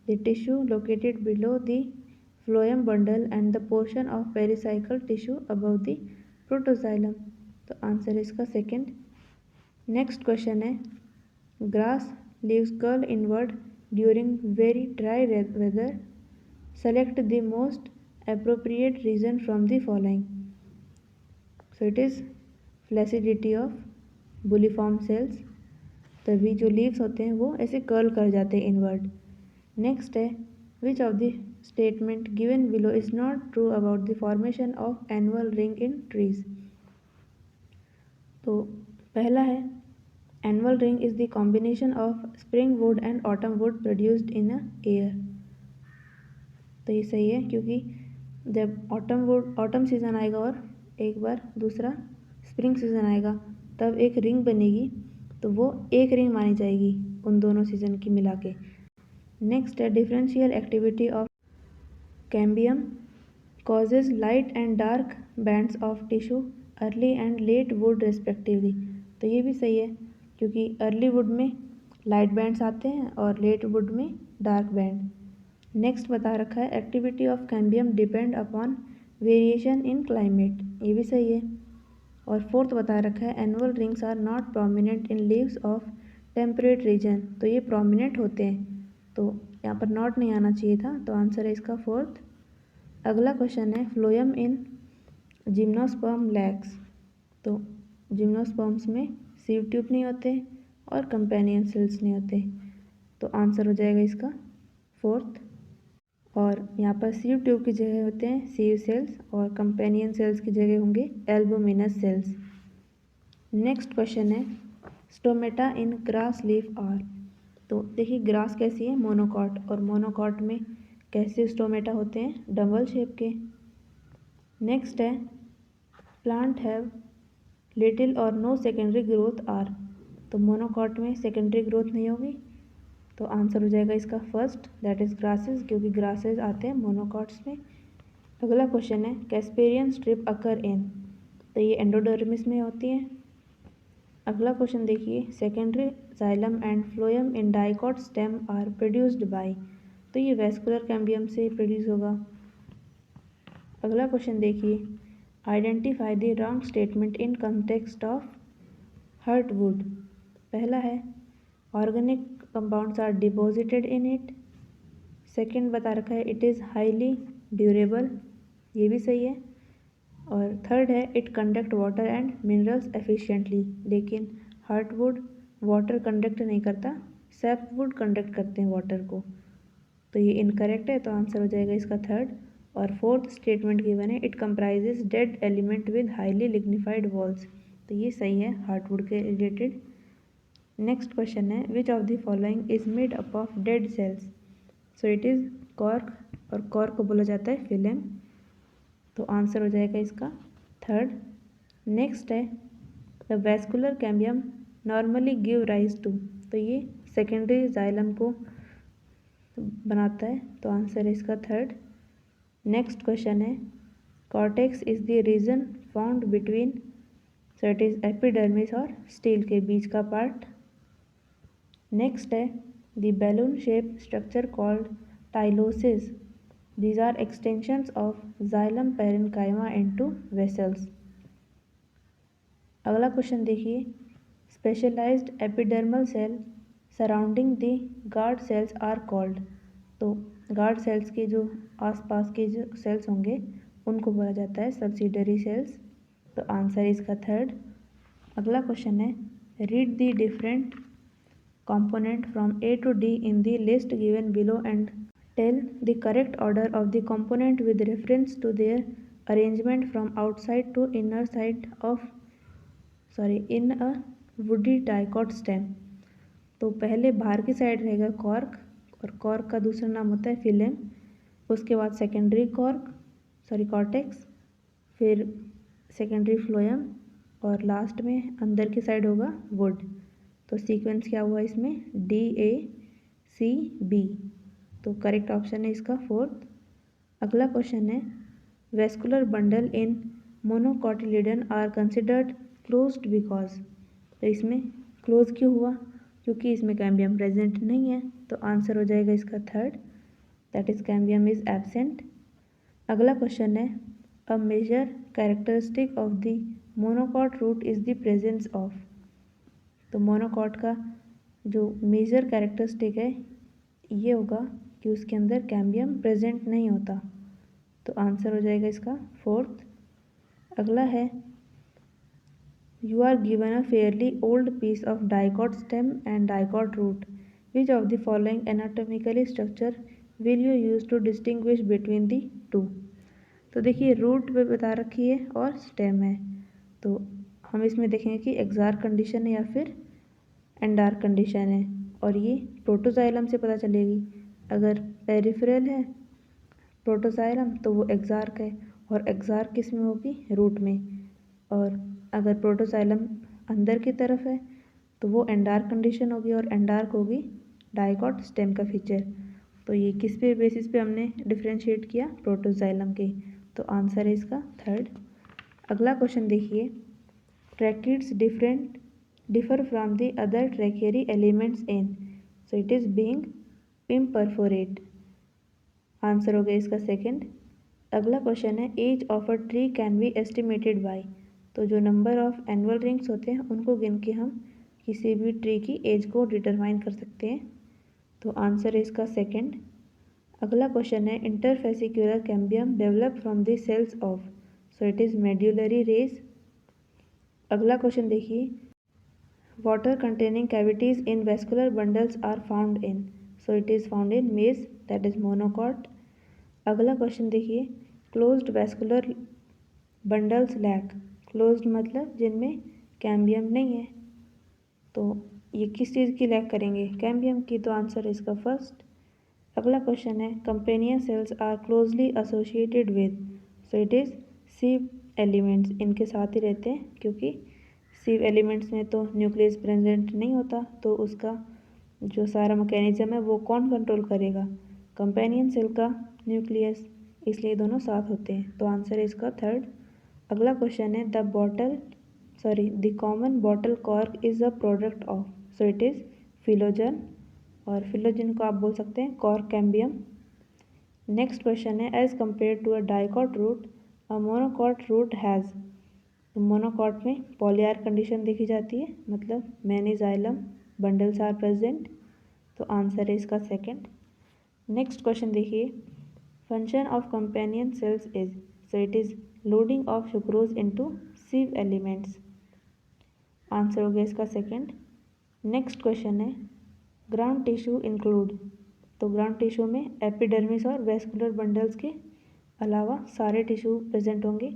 the tissue located below the phloem bundle and the portion of pericycle tissue above the protoxylem. तो आंसर है इसका सेकेंड। नेक्स्ट क्वेश्चन है grass leaves curl inward during very dry weather, select the most appropriate reason from the following. So it is flaccidity of bulliform cells, तभी जो leaves होते हैं वो ऐसे कर्ल कर जाते हैं इनवर्ड। नेक्स्ट है which of the statement given below is not true about the formation of annual ring in trees. तो पहला है annual ring is the combination of spring would and autumn would produced in a year. तो ये सही है क्योंकि जब autumn season आएगा और एक बार दूसरा स्प्रिंग सीज़न आएगा तब एक रिंग बनेगी, तो वो एक रिंग मानी जाएगी उन दोनों सीज़न की मिला के। नेक्स्ट है differential activity of cambium causes light and dark bands of tissue early and late wood respectively. तो ये भी सही है क्योंकि अर्ली वुड में लाइट बैंड्स आते हैं और लेट वुड में डार्क बैंड। नेक्स्ट बता रखा है activity of cambium depend upon variation in climate, ये भी सही है। और फोर्थ बता रखा है annual rings are not prominent in leaves of temperate reason. तो ये प्रोमिनेंट होते हैं, तो यहाँ पर नॉट नहीं आना चाहिए था, तो आंसर है इसका फोर्थ। अगला क्वेश्चन है फ्लोएम इन जिम्नोस्पर्म लैक्स। तो जिम्नोस्पर्म्स में सीव ट्यूब नहीं होते और कंपेनियन सेल्स नहीं होते, तो आंसर हो जाएगा इसका फोर्थ। और यहाँ पर सीव ट्यूब की जगह होते हैं सीव सेल्स और कंपेनियन सेल्स की जगह होंगे एल्बुमिनस सेल्स। नेक्स्ट क्वेश्चन है stomata in grass leaf are. तो देखिए ग्रास कैसी है मोनोकॉट, और मोनोकॉट में कैसे स्टोमेटा होते हैं डबल शेप के। नेक्स्ट है प्लांट हैव लिटिल और नो सेकेंडरी ग्रोथ आर। तो मोनोकॉट में सेकेंडरी ग्रोथ नहीं होगी, तो आंसर हो जाएगा इसका फर्स्ट दैट इज़ ग्रासेस, क्योंकि ग्रासेस आते हैं मोनोकॉट्स में। अगला क्वेश्चन है कैस्पेरियन स्ट्रिप अकर इन। तो ये एंडोडर्मिस में होती है। अगला क्वेश्चन देखिए secondary xylem and phloem in dicot stem are produced by. तो ये वेस्कुलर कैम्बियम से प्रोड्यूस होगा। अगला क्वेश्चन देखिए identify the wrong statement in context of heartwood. पहला है organic compounds are deposited in it. Second बता रखा है इट इज़ हाईली ड्यूरेबल, ये भी सही है। और थर्ड है it conduct water and minerals efficiently. लेकिन हार्टवुड वाटर कंडक्ट नहीं करता, सैपवुड कंडक्ट करते हैं वाटर को, तो ये इनकरेक्ट है, तो आंसर हो जाएगा इसका थर्ड। और फोर्थ स्टेटमेंट गिवन है it comprises dead element with highly lignified walls. तो ये सही है हार्टवुड के रिलेटेड। नेक्स्ट क्वेश्चन है which of the following is made up of dead cells. So it is cork, और कॉर्क को बोला जाता है फिलेम, तो आंसर हो जाएगा इसका थर्ड। नेक्स्ट है the vascular cambium normally give rise to. तो ये सेकेंडरी जाइलम को बनाता है, तो आंसर है इसका थर्ड। नेक्स्ट क्वेश्चन है cortex is the region found between, so it is epidermis और स्टील के बीच का पार्ट। नेक्स्ट है the balloon shape structure called tylosis, these are extensions of xylem parenchyma into vessels. अगला question देखिए specialised epidermal cell surrounding the guard cells are called. तो guard cells के जो आसपास के जो सेल्स होंगे उनको बोला जाता है सब्सिडरी सेल्स, तो आंसर इसका थर्ड। अगला क्वेश्चन है read the different component from A to D in the list given below and tell the correct order of the component with reference to their arrangement from outside to inner side of in a woody dicot stem। तो पहले बाहर की side रहेगा cork, और cork का दूसरा नाम होता है फिलेम, उसके बाद सेकेंडरी कॉर्टेक्स, फिर सेकेंडरी फ्लोएम, और लास्ट में अंदर की साइड होगा वुड। तो सीक्वेंस क्या हुआ इसमें DACB, तो करेक्ट ऑप्शन है इसका फोर्थ। अगला क्वेश्चन है vascular bundle in monocotyledon are considered closed because. तो इसमें क्लोज क्यों हुआ, क्योंकि इसमें कैम्बियम प्रेजेंट नहीं है, तो आंसर हो जाएगा इसका third that is cambium is absent. अगला क्वेश्चन है a major characteristic of the monocot root is the presence of. तो मोनोकॉट का जो मेजर कैरेक्टरिस्टिक है ये होगा कि उसके अंदर कैम्बियम प्रेजेंट नहीं होता। तो आंसर हो जाएगा इसका फोर्थ। अगला है you are given a fairly old piece of dicot stem and dicot root, which of the following anatomically structure will you use to distinguish between the two. तो देखिए रूट पे बता रखी है और स्टेम है, तो हम इसमें देखेंगे कि एक्सार कंडीशन है या फिर एंडार कंडीशन है, और ये प्रोटोजाइलम से पता चलेगी। अगर पेरिफेरल है प्रोटोजाइलम तो वो एक्सार्क है, और एक्सार्क किस में होगी, रूट में। और अगर प्रोटोजाइलम अंदर की तरफ है तो वो एंडार कंडीशन होगी, और एंडार्क होगी डाइकॉट स्टेम का फीचर। तो ये किस पे बेसिस पे हमने डिफ्रेंशिएट किया, प्रोटोजाइलम के। तो आंसर है इसका थर्ड। अगला क्वेश्चन देखिए tracheids differ from the other tracheary elements in, so it is being imperforate. Answer हो गया इसका सेकंड। अगला क्वेश्चन है age of a tree can be estimated by. तो जो नंबर ऑफ एनुअल रिंग्स होते हैं उनको गिन के हम किसी भी ट्री की एज को डिटरमाइन कर सकते हैं। तो आंसर है इसका सेकंड। अगला क्वेश्चन है interfascicular cambium develop from the cells of, so it is medullary rays. अगला क्वेश्चन देखिए water containing cavities in vascular bundles are found in, so it is found in maize, that is monocot. अगला question देखिए closed vascular bundles lack, closed मतलब जिनमें cambium नहीं है, तो ये किस चीज़ की लैक करेंगे, कैम्बियम की। तो आंसर है इसका फर्स्ट। अगला क्वेश्चन है companion cells are closely associated with, so it is sieve elements, इनके साथ ही रहते हैं, क्योंकि सीव एलिमेंट्स में तो न्यूक्लियस प्रेजेंट नहीं होता, तो उसका जो सारा मैकेनिज्म है वो कौन कंट्रोल करेगा, कंपेनियन सेल का न्यूक्लियस, इसलिए दोनों साथ होते हैं। तो आंसर है इसका थर्ड। अगला क्वेश्चन है the common bottle cork is a product of, so it is phellogen, और फिलोजन को आप बोल सकते हैं कॉर्क कैम्बियम। नेक्स्ट क्वेश्चन है as compare to a dicot root a monocot root has. तो मोनोकॉट में पॉलीआर कंडीशन देखी जाती है, मतलब many xylem bundles are present. तो आंसर है इसका सेकंड। नेक्स्ट क्वेश्चन देखिए function of companion cells is, so it is loading of sucrose into sieve elements. Answer हो गया इसका सेकंड। नेक्स्ट क्वेश्चन है ग्राउंड टिश्यू इंक्लूड। तो ग्राउंड टिश्यू में एपिडर्मिस और वेस्कुलर बंडल्स के अलावा सारे टिश्यू प्रेजेंट होंगे।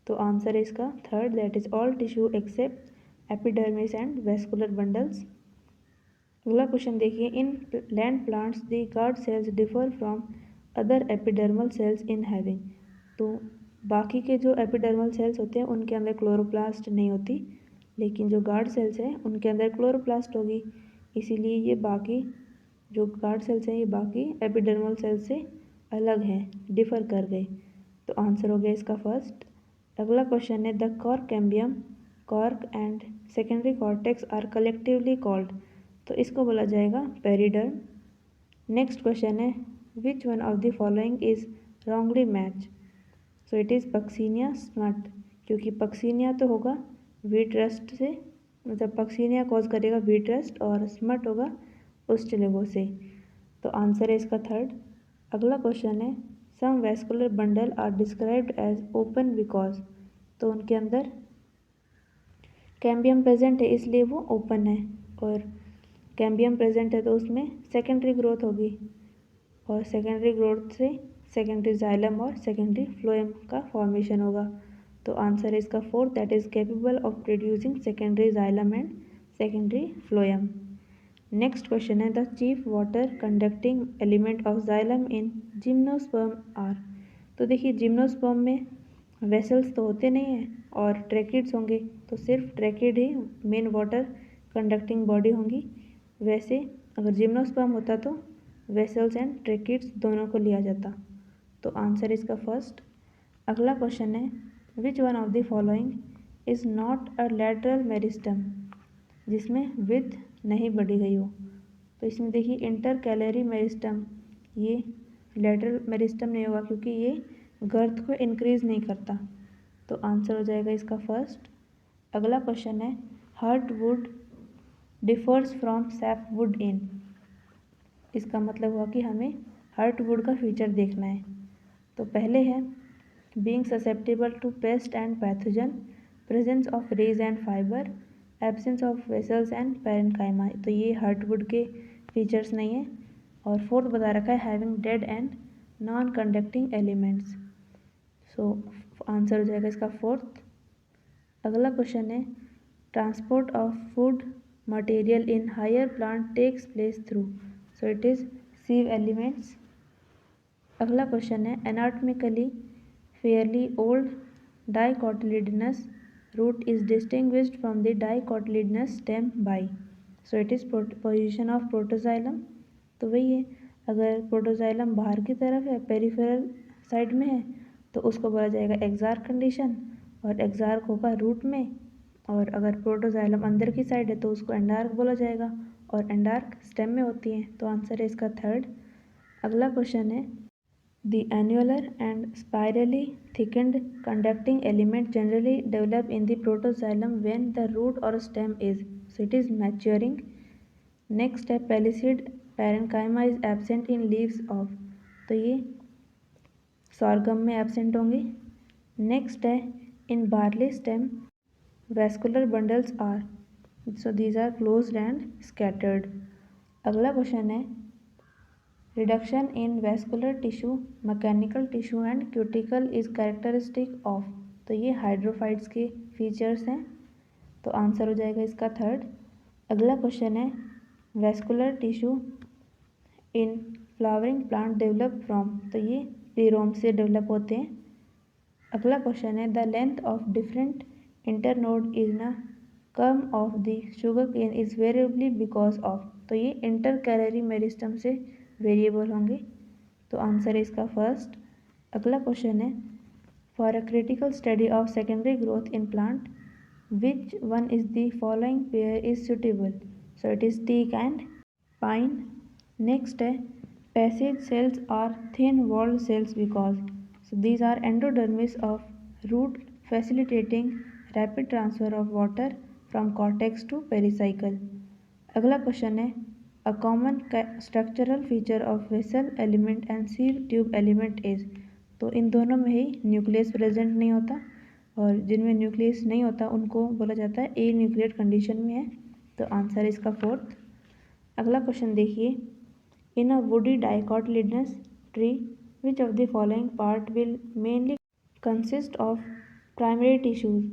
तो आंसर है इसका third, that is all tissue except epidermis and vascular bundles. अगला क्वेश्चन देखिए in land plants the guard cells differ from other epidermal cells in having. तो बाकी के जो एपिडर्मल सेल्स होते हैं उनके अंदर क्लोरोप्लास्ट नहीं होती, लेकिन जो गार्ड सेल्स हैं उनके अंदर क्लोरोप्लास्ट होगी, इसीलिए ये बाकी जो गार्ड सेल्स हैं ये बाकी एपिडर्मल सेल्स से अलग हैं, डिफर कर गए। तो आंसर हो गया इसका फर्स्ट। अगला क्वेश्चन है the cork cambium cork and secondary cortex are collectively called. तो इसको बोला जाएगा पेरिडर्म। नेक्स्ट क्वेश्चन है which one of the following is wrongly match, so it is puccinia smut, क्योंकि पक्सीनिया तो होगा वीट रस्ट से, मतलब पक्सीनिया कॉज करेगा वीट रस्ट, और स्मट होगा उस्टिलेगो से। तो आंसर है इसका थर्ड। अगला क्वेश्चन है some vascular bundle are described as open because. तो उनके अंदर कैम्बियम प्रेजेंट है इसलिए वो ओपन है, और कैम्बियम प्रेजेंट है तो उसमें सेकेंडरी ग्रोथ होगी, और सेकेंडरी ग्रोथ से सेकेंडरी जाइलम और सेकेंडरी फ्लोएम का फॉर्मेशन होगा। तो आंसर है इसका fourth, that is capable of producing secondary xylem and secondary phloem. Next question है the chief water conducting element of xylem in gymnosperm are. तो देखिए जिम्नोस्पर्म में वेसल्स तो होते नहीं हैं और ट्रैकिड्स होंगे, तो सिर्फ ट्रैकिड ही मेन वाटर कंडक्टिंग बॉडी होंगी। वैसे अगर जिम्नोस्पर्म होता तो वेसल्स एंड ट्रैकिड्स दोनों को लिया जाता। तो आंसर इसका फर्स्ट। अगला क्वेश्चन है which one of the following is not a lateral meristem, जिसमें विड्थ नहीं बढ़ी गई हो। तो इसमें देखिए इंटर कैलरी मेरिस्टम, ये लैटरल मेरिस्टम नहीं होगा क्योंकि ये गर्थ को इंक्रीज नहीं करता, तो आंसर हो जाएगा इसका फर्स्ट। अगला क्वेश्चन है हार्टवुड डिफर्स फ्रॉम सैपवुड इन। इसका मतलब हुआ कि हमें हार्टवुड का फीचर देखना है। तो पहले है being susceptible to pest and pathogen, presence of rays and fibre, absence of vessels and parenchyma. तो ये हार्टवुड के फीचर्स नहीं है। और फोर्थ बता रखा है having dead and non conducting elements. So answer हो जाएगा इसका फोर्थ। अगला क्वेश्चन है transport of food material in higher plant takes place through, so it is sieve elements. अगला क्वेश्चन है anatomically fairly old dicotyledonous root is distinguished from the dicotyledonous stem by, so it is position of protoxylem. तो वही है, अगर protoxylem बाहर की तरफ है, पेरिफेरल साइड में है, तो उसको बोला जाएगा एक्सार्क कंडीशन, और एक्सार्क होगा रूट में। और अगर प्रोटोजाइलम अंदर की साइड है तो उसको एंडार्क बोला जाएगा, और एंडार्क स्टेम में होती है। तो आंसर है इसका थर्ड। अगला क्वेश्चन है the annular and spirally thickened conducting element generally develop in the protoxylem when the root or stem is, so it is maturing. Next है pellicid parenchyma is absent in leaves of, तो ये sorghum में absent होंगे। Next है इन barley stem vascular bundles are, so these are closed and scattered. अगला question है reduction in vascular tissue, mechanical tissue and cuticle is characteristic of, तो ये hydrophytes के फीचर्स हैं। तो आंसर हो जाएगा इसका थर्ड। अगला क्वेश्चन है vascular tissue in flowering plant develop from, तो ये रीरोम से डेवलप होते हैं। अगला क्वेश्चन है the length of different internode in a culm of the sugar cane is variably because of, तो ये इंटर कैलरी मेरिस्टम से वेरिएबल होंगे। तो आंसर है इसका फर्स्ट। अगला क्वेश्चन है for a critical study of secondary growth in plant which one is the following pair is suitable, so it is teak and pine. Next है passage cells are thin walled cells because, so these are endodermis of root facilitating rapid transfer of water from cortex to pericycle. अगला question है A common structural feature of vessel element and sieve tube element is, तो इन दोनों में ही nucleus present नहीं होता, और जिनमें nucleus नहीं होता उनको बोला जाता है ए न्यूक्लियट कंडीशन में है। तो आंसर है इसका फोर्थ। अगला क्वेश्चन देखिए in a woody dicotyledonous tree which of the following part will mainly consist of primary tissues,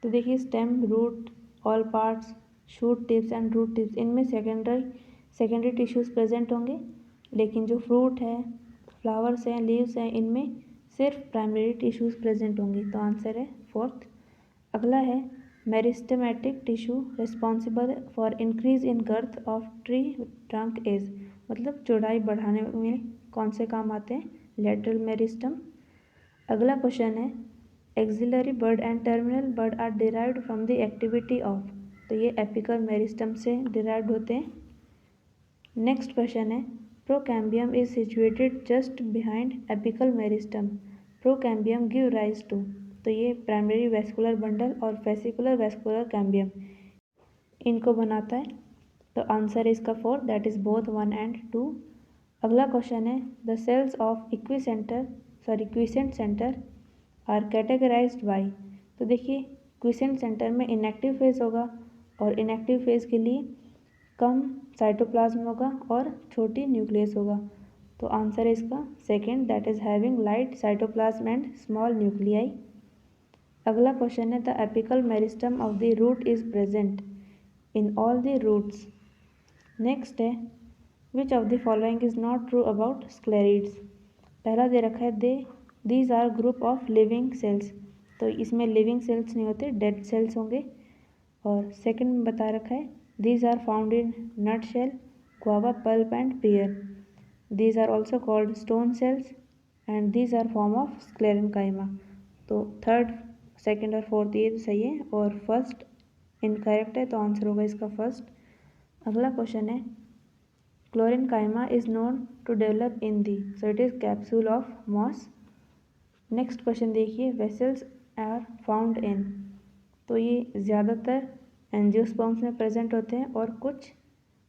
तो देखिए stem, root, all parts, shoot tips and root tips, इनमें सेकेंडरी टिश्यूज़ प्रेजेंट होंगे, लेकिन जो फ्रूट है, flowers हैं, leaves हैं, इनमें सिर्फ प्राइमरी टिश्यूज़ प्रेजेंट होंगी। तो आंसर है फोर्थ। अगला है meristematic tissue responsible for increase in girth of tree trunk is, मतलब चौड़ाई बढ़ाने में कौन से काम आते हैं, लेटरल मेरिस्टम। अगला क्वेश्चन है axillary bud and terminal bud are derived from the activity of, तो ये एपिकल मेरिस्टम से डिराइव्ड होते हैं। नेक्स्ट क्वेश्चन है procambium is situated just behind apical meristem, procambium give rise to, तो ये प्राइमरी वेस्कुलर बंडल और फेसिकुलर वेस्कुलर कैम्बियम इनको बनाता है। तो आंसर है इसका fourth, that is both 1 and 2। अगला क्वेश्चन है the cells of quiescent centre are categorised by, तो देखिए क्विसेंट सेंटर में इनएक्टिव फेज होगा, और इनएक्टिव फेज के लिए कम साइटोप्लाज्म होगा और छोटी न्यूक्लियस होगा। तो आंसर है इसका second, that is having light cytoplasm and small nuclei. अगला क्वेश्चन है the apical meristem of the root is present in all the roots. Next है which of the following is not true about sclereids. पहला दे रखा है these are group of living cells, तो इसमें living cells नहीं होते, डेड सेल्स होंगे। और सेकंड में बता रखा है these are found in nut shell, guava pulp and pear. These are also called stone cells and these are form of sclerenchyma. तो थर्ड, सेकंड और फोर्थ ये तो सही है, और फर्स्ट इनकरेक्ट है, तो आंसर होगा इसका फर्स्ट। अगला क्वेश्चन है chlorenchyma is known to develop in the, so it is capsule of moss. Next question देखिए, वेसल्स आर फाउंड इन, तो ये ज़्यादातर एंजियोस्पर्म्स में प्रेजेंट होते हैं और कुछ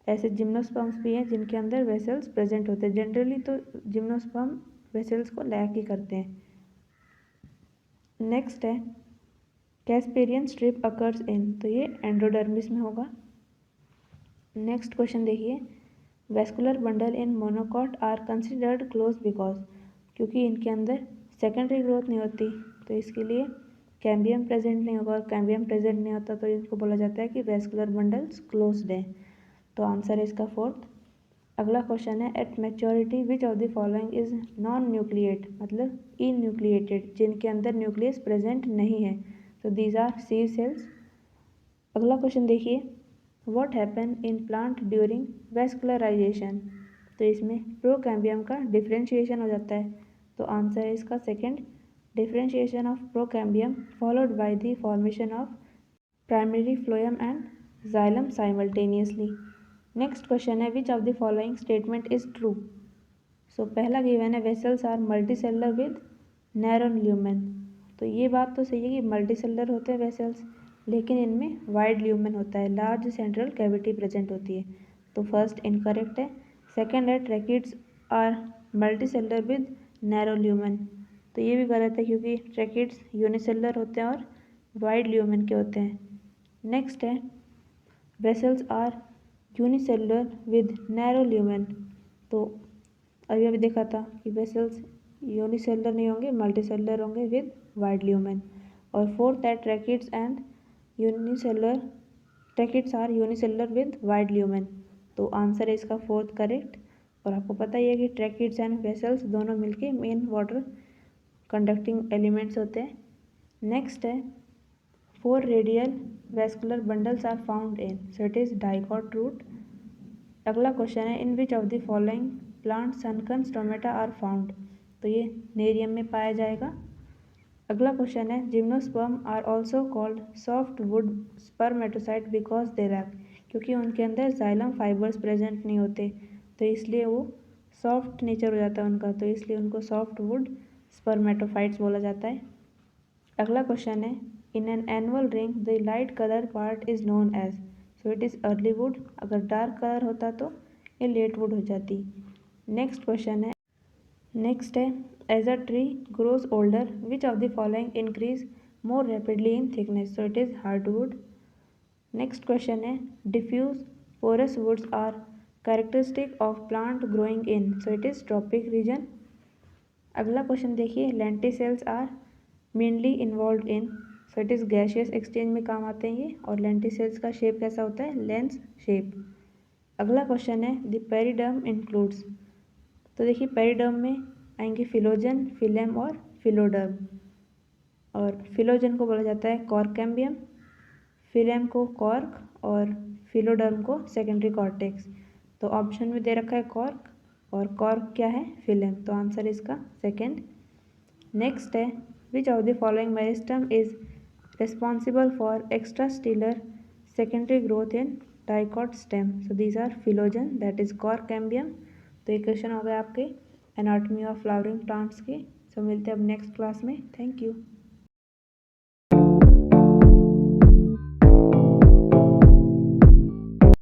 ऐसे जिम्नोस्पर्म्स भी हैं जिनके अंदर वेसल्स प्रेजेंट होते हैं। जनरली तो जिम्नोस्पर्म वेसल्स को लैक ही करते हैं। नेक्स्ट है कैस्पेरियन स्ट्रिप अकर्स इन, तो ये एंडोडर्मिस में होगा। नेक्स्ट क्वेश्चन देखिए, vascular bundle in monocot are considered close because, क्योंकि इनके अंदर सेकेंडरी ग्रोथ नहीं होती तो इसके लिए कैम्बियम प्रेजेंट नहीं होगा, और कैम्बियम प्रेजेंट नहीं होता तो इनको बोला जाता है कि वेस्कुलर बंडल्स क्लोज्ड है। तो आंसर है इसका फोर्थ। अगला क्वेश्चन है, at maturity which of the following is non nucleate, मतलब इनन्यूक्लिएटेड, जिनके अंदर न्यूक्लियस प्रेजेंट नहीं है, तो दीज आर सीव सेल्स। अगला क्वेश्चन देखिए, what happen in plant during vascularisation, तो इसमें प्रोकैम्बियम का डिफ्रेंशिएशन हो जाता है, तो आंसर है इसका second, differentiation of procambium followed by the formation of primary phloem and xylem simultaneously. Next question है, which of the following statement is true, so पहला गिवन है vessels are multicellular with narrow lumen, तो ये बात तो सही है कि मल्टीसेलुलर होते हैं वेसल्स, लेकिन इनमें वाइड ल्यूमेन होता है, लार्ज सेंट्रल कैविटी प्रेजेंट होती है, तो फर्स्ट इनकरेक्ट है। सेकंड है tracheids are multicellular with narrow lumen, तो ये भी गलत है क्योंकि ट्रैकिड्स यूनिसेलुलर होते हैं और वाइड ल्यूमेन के होते हैं। नेक्स्ट है vessels are unicellular with narrow lumen, तो अभी देखा था कि वेसल्स यूनिसेलुलर नहीं होंगे, मल्टीसेलुलर होंगे विद वाइड ल्यूमेन। और फोर्थ है tracheids and unicellular, tracheids are unicellular with wide lumen, तो आंसर है इसका फोर्थ करेक्ट। और आपको पता ही है कि ट्रैकिड्स एंड वेसल्स दोनों मिलके मेन वाटर कंडक्टिंग एलिमेंट्स होते हैं। नेक्स्ट है 4 radial vascular bundles are found in, so it is dicot root. अगला क्वेश्चन है, in which of the following plant sunken stomata are found, तो ये नेरियम में पाया जाएगा। अगला क्वेश्चन है, gymnosperm are also called soft wood spermatocyte because they lack, क्योंकि उनके अंदर जाइलम फाइबर्स प्रेजेंट नहीं होते तो इसलिए वो सॉफ्ट नेचर हो जाता है उनका, तो इसलिए उनको सॉफ्ट वुड स्पर्मेटोफाइट्स बोला जाता है। अगला क्वेश्चन है, in an annual ring the light colour part is known as, so it is early wood, अगर डार्क कलर होता तो ये लेट वुड हो जाती। नेक्स्ट क्वेश्चन है, नेक्स्ट है, as a tree grows older which of the following increase more rapidly in thickness, so it is hardwood. Next question है, diffuse porous woods are characteristic of plant growing in, so it is tropic reason. अगला question देखिए, lenticels are mainly involve in, so it is gaseous exchange में काम आते हैं ये, और lenticels का शेप कैसा होता है, लेंस शेप। अगला क्वेश्चन है, द पेरिडर्म इंक्लूड्स, तो देखिए पेरिडर्म में आएंगे फिलोजन, फिलेम और फिलोडर्म, और फिलोजन को बोला जाता है कॉर्कैम्बियम, फिलेम को कॉर्क और फिलोडर्म को सेकेंडरी कॉर्टेक्स, तो ऑप्शन में दे रखा है कॉर्क, और कॉर्क क्या है, फिलेम, तो आंसर इसका सेकेंड। नेक्स्ट है, which of the following meristem is responsible for extrastelar secondary growth in dicot stem, so these are phellogen that is cork cambium. तो ये क्वेश्चन हो गए आपके एनाटॉमी ऑफ फ्लावरिंग प्लांट्स के। सो मिलते हैं अब नेक्स्ट क्लास में, थैंक यू।